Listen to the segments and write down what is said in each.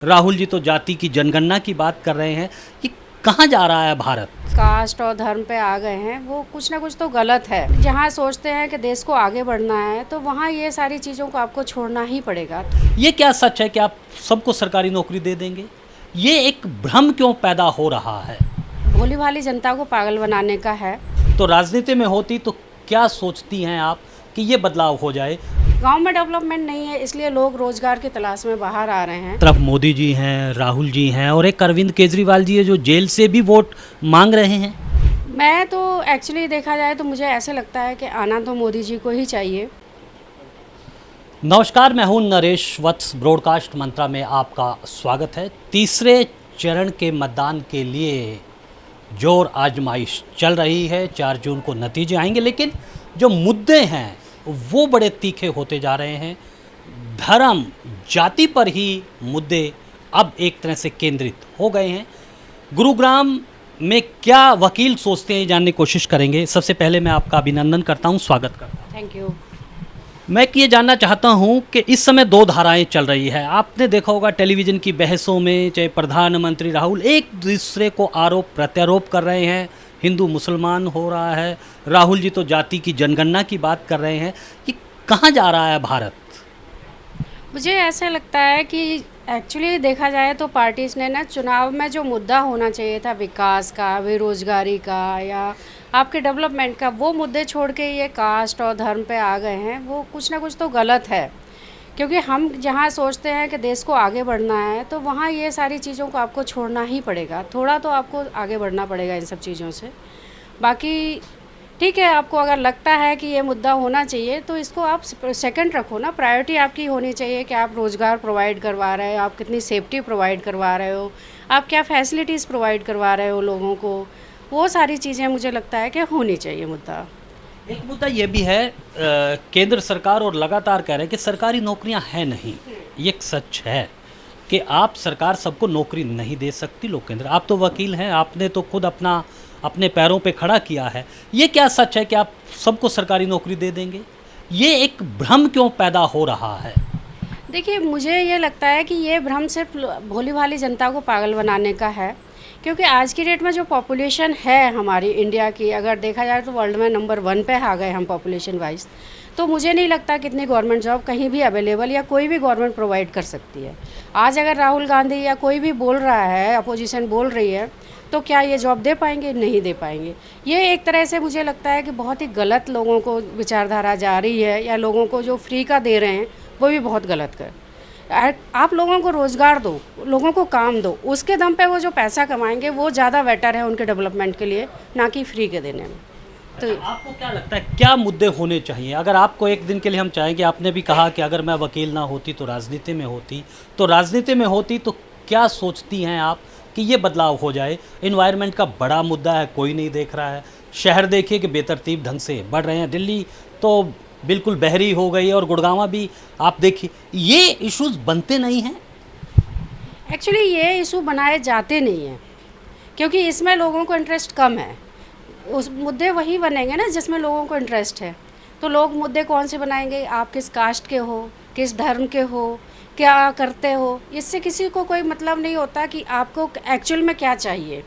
राहुल जी तो जाति की जनगणना की बात कर रहे हैं कि कहाँ जा रहा है भारत। कास्ट और धर्म पे आ गए हैं, वो कुछ ना कुछ तो गलत है। जहाँ सोचते हैं कि देश को आगे बढ़ना है तो वहाँ ये सारी चीज़ों को आपको छोड़ना ही पड़ेगा। ये क्या सच है कि आप सबको सरकारी नौकरी दे देंगे? ये एक भ्रम क्यों पैदा हो रहा है? भोली भाली जनता को पागल बनाने का है। तो राजनीति में होती तो क्या सोचती हैं आप कि ये बदलाव हो जाए? गांव में डेवलपमेंट नहीं है, इसलिए लोग रोजगार की तलाश में बाहर आ रहे हैं। तरफ मोदी जी हैं, राहुल जी हैं और एक अरविंद केजरीवाल जी है जो जेल से भी वोट मांग रहे हैं। मैं तो एक्चुअली देखा जाए तो मुझे ऐसे लगता है कि आना तो मोदी जी को ही चाहिए। नमस्कार, मैं हूं नरेश वत्स। ब्रॉडकास्ट मंत्रा में आपका स्वागत है। तीसरे चरण के मतदान के लिए जोर आजमाइश चल रही है। 4 जून को नतीजे आएंगे, लेकिन जो मुद्दे हैं वो बड़े तीखे होते जा रहे हैं। धर्म, जाति पर ही मुद्दे अब एक तरह से केंद्रित हो गए हैं। गुरुग्राम में क्या वकील सोचते हैं, जानने की कोशिश करेंगे। सबसे पहले मैं आपका अभिनंदन करता हूं, स्वागत करता हूं। Thank you. मैं ये जानना चाहता हूं कि इस समय 2 धाराएं चल रही है। आपने देखा होगा टेलीविज़न की बहसों में, चाहे प्रधानमंत्री राहुल एक दूसरे को आरोप प्रत्यारोप कर रहे हैं। हिंदू मुसलमान हो रहा है। राहुल जी तो जाति की जनगणना की बात कर रहे हैं कि कहाँ जा रहा है भारत। मुझे ऐसे लगता है कि एक्चुअली देखा जाए तो पार्टीज ने ना चुनाव में जो मुद्दा होना चाहिए था विकास का, बेरोजगारी का या आपके डेवलपमेंट का, वो मुद्दे छोड़ के ये कास्ट और धर्म पे आ गए हैं। वो कुछ ना कुछ तो गलत है, क्योंकि हम जहाँ सोचते हैं कि देश को आगे बढ़ना है तो वहाँ ये सारी चीज़ों को आपको छोड़ना ही पड़ेगा। थोड़ा तो आपको आगे बढ़ना पड़ेगा इन सब चीज़ों से। बाकी ठीक है, आपको अगर लगता है कि ये मुद्दा होना चाहिए तो इसको आप सेकंड रखो ना। प्रायोरिटी आपकी होनी चाहिए कि आप रोज़गार प्रोवाइड करवा रहे हो, आप कितनी सेफ्टी प्रोवाइड करवा रहे हो, आप क्या फैसिलिटीज़ प्रोवाइड करवा रहे हो लोगों को। वो सारी चीज़ें मुझे लगता है कि होनी चाहिए मुद्दा। एक मुद्दा ये भी है, केंद्र सरकार और लगातार कह रहे हैं कि सरकारी नौकरियां हैं नहीं। ये एक सच है कि आप सरकार सबको नौकरी नहीं दे सकती। लोग केंद्र, आप तो वकील हैं, आपने तो खुद अपने पैरों पे खड़ा किया है। ये क्या सच है कि आप सबको सरकारी नौकरी दे देंगे? ये एक भ्रम क्यों पैदा हो रहा है? देखिए, मुझे ये लगता है कि ये भ्रम सिर्फ भोली भाली जनता को पागल बनाने का है, क्योंकि आज की डेट में जो पॉपुलेशन है हमारी इंडिया की, अगर देखा जाए तो वर्ल्ड में नंबर 1 पे आ गए हम पॉपुलेशन वाइज। तो मुझे नहीं लगता कितनी गवर्नमेंट जॉब कहीं भी अवेलेबल या कोई भी गवर्नमेंट प्रोवाइड कर सकती है। आज अगर राहुल गांधी या कोई भी बोल रहा है, अपोजिशन बोल रही है, तो क्या ये जॉब दे पाएंगे? नहीं दे पाएंगे। ये एक तरह से मुझे लगता है कि बहुत ही गलत लोगों को विचारधारा जा रही है, या लोगों को जो फ्री का दे रहे हैं वो भी बहुत गलत कर। आप लोगों को रोज़गार दो, लोगों को काम दो, उसके दम पे वो जो पैसा कमाएंगे वो ज़्यादा बेटर है उनके डेवलपमेंट के लिए, ना कि फ्री के देने में। तो आपको क्या लगता है क्या मुद्दे होने चाहिए? अगर आपको एक दिन के लिए हम चाहेंगे, आपने भी कहा कि अगर मैं वकील ना होती तो राजनीति में होती, तो राजनीति में होती तो क्या सोचती हैं आप कि ये बदलाव हो जाए? इन्वायरमेंट का बड़ा मुद्दा है, कोई नहीं देख रहा है। शहर देखिए कि बेतरतीब ढंग से बढ़ रहे हैं। दिल्ली तो बिल्कुल बहरी हो गई है और गुड़गांव भी आप देखिए। ये इश्यूज बनते नहीं हैं। एक्चुअली ये इशू बनाए जाते नहीं हैं, क्योंकि इसमें लोगों को इंटरेस्ट कम है। उस मुद्दे वही बनेंगे ना जिसमें लोगों को इंटरेस्ट है। तो लोग मुद्दे कौन से बनाएंगे? आप किस कास्ट के हो, किस धर्म के हो, क्या करते हो, इससे किसी को कोई मतलब नहीं होता कि आपको एक्चुअल में क्या चाहिए।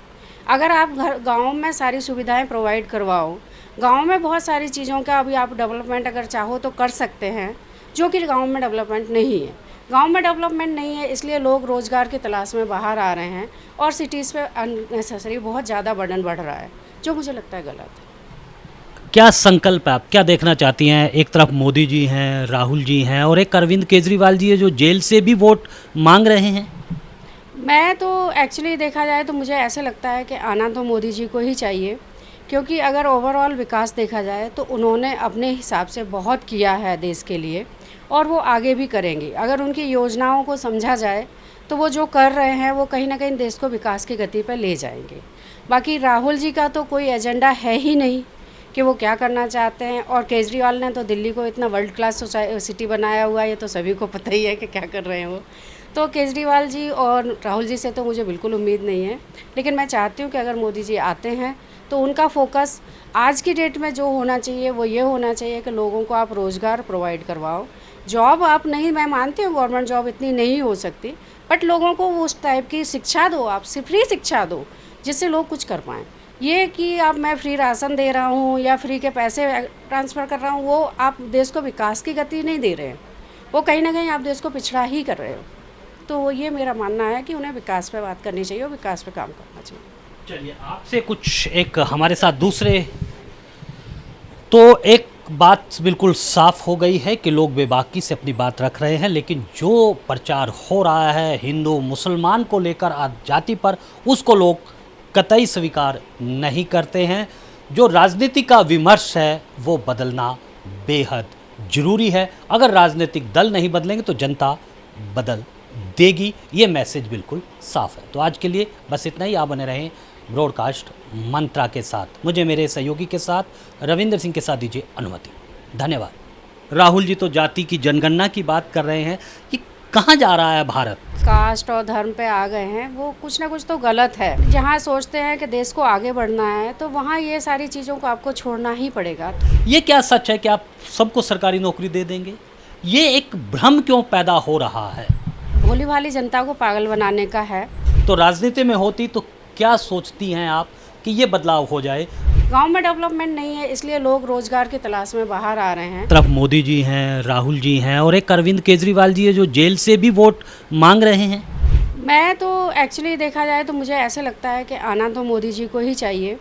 अगर आप घर गाँव में सारी सुविधाएं प्रोवाइड करवाओ, गांव में बहुत सारी चीज़ों का अभी आप डेवलपमेंट अगर चाहो तो कर सकते हैं, जो कि गांव में डेवलपमेंट नहीं है। गांव में डेवलपमेंट नहीं है, इसलिए लोग रोज़गार की तलाश में बाहर आ रहे हैं और सिटीज़ पे अननेसेसरी बहुत ज़्यादा बर्डन बढ़ रहा है, जो मुझे लगता है गलत है। क्या संकल्प है, आप क्या देखना चाहती हैं? एक तरफ मोदी जी हैं, राहुल जी हैं और एक अरविंद केजरीवाल जी है जो जेल से भी वोट मांग रहे हैं। मैं तो एक्चुअली देखा जाए तो मुझे ऐसे लगता है कि आना तो मोदी जी को ही चाहिए, क्योंकि अगर ओवरऑल विकास देखा जाए तो उन्होंने अपने हिसाब से बहुत किया है देश के लिए, और वो आगे भी करेंगे। अगर उनकी योजनाओं को समझा जाए तो वो जो कर रहे हैं वो कहीं ना कहीं देश को विकास की गति पर ले जाएंगे। बाकी राहुल जी का तो कोई एजेंडा है ही नहीं कि वो क्या करना चाहते हैं, और केजरीवाल ने तो दिल्ली को इतना वर्ल्ड क्लास सिटी बनाया हुआ है, ये तो सभी को पता ही है कि क्या कर रहे हैं वो। तो केजरीवाल जी और राहुल जी से तो मुझे बिल्कुल उम्मीद नहीं है, लेकिन मैं चाहती हूँ कि अगर मोदी जी आते हैं तो उनका फोकस आज की डेट में जो होना चाहिए वो ये होना चाहिए कि लोगों को आप रोज़गार प्रोवाइड करवाओ। जॉब आप नहीं, मैं मानती हूँ गवर्नमेंट जॉब इतनी नहीं हो सकती, बट लोगों को उस टाइप की शिक्षा दो, आप फ्री शिक्षा दो जिससे लोग कुछ कर पाएँ। ये कि अब मैं फ्री राशन दे रहा हूँ या फ्री के पैसे ट्रांसफ़र कर रहा हूँ, वो आप देश को विकास की गति नहीं दे रहे हैं, वो कहीं ना कहीं आप देश को पिछड़ा ही कर रहे हो। तो ये मेरा मानना है कि उन्हें विकास पे बात करनी चाहिए और विकास पे काम करना चाहिए। चलिए आपसे कुछ एक हमारे साथ दूसरे, तो एक बात बिल्कुल साफ हो गई है कि लोग बेबाकी से अपनी बात रख रहे हैं, लेकिन जो प्रचार हो रहा है हिंदू मुसलमान को लेकर जाति पर, उसको लोग कतई स्वीकार नहीं करते हैं। जो राजनीति का विमर्श है वो बदलना बेहद ज़रूरी है। अगर राजनीतिक दल नहीं बदलेंगे तो जनता बदल देगी, ये मैसेज बिल्कुल साफ है। तो आज के लिए बस इतना ही। आप बने रहें ब्रॉडकास्ट मंत्रा के साथ। मुझे मेरे सहयोगी के साथ रविंद्र सिंह के साथ दीजिए अनुमति। धन्यवाद। राहुल जी तो जाति की जनगणना की बात कर रहे हैं कि कहाँ जा रहा है भारत? कास्ट और धर्म पे आ गए हैं, वो कुछ ना कुछ तो गलत है। जहाँ सोचते हैं कि देश को आगे बढ़ना है तो वहाँ ये सारी चीज़ों को आपको छोड़ना ही पड़ेगा। ये क्या सच है कि आप सबको सरकारी नौकरी दे देंगे? ये एक भ्रम क्यों पैदा हो रहा है? भोली भाली जनता को पागल बनाने का है। तो राजनीति में होती तो क्या सोचती हैं आप कि ये बदलाव हो जाए? गांव में डेवलपमेंट नहीं है, इसलिए लोग रोजगार की तलाश में बाहर आ रहे हैं। तरफ मोदी जी हैं, राहुल जी हैं और एक अरविंद केजरीवाल जी है जो जेल से भी वोट मांग रहे हैं। मैं तो एक्चुअली देखा जाए तो मुझे ऐसे लगता है कि आना तो मोदी जी को ही चाहिए,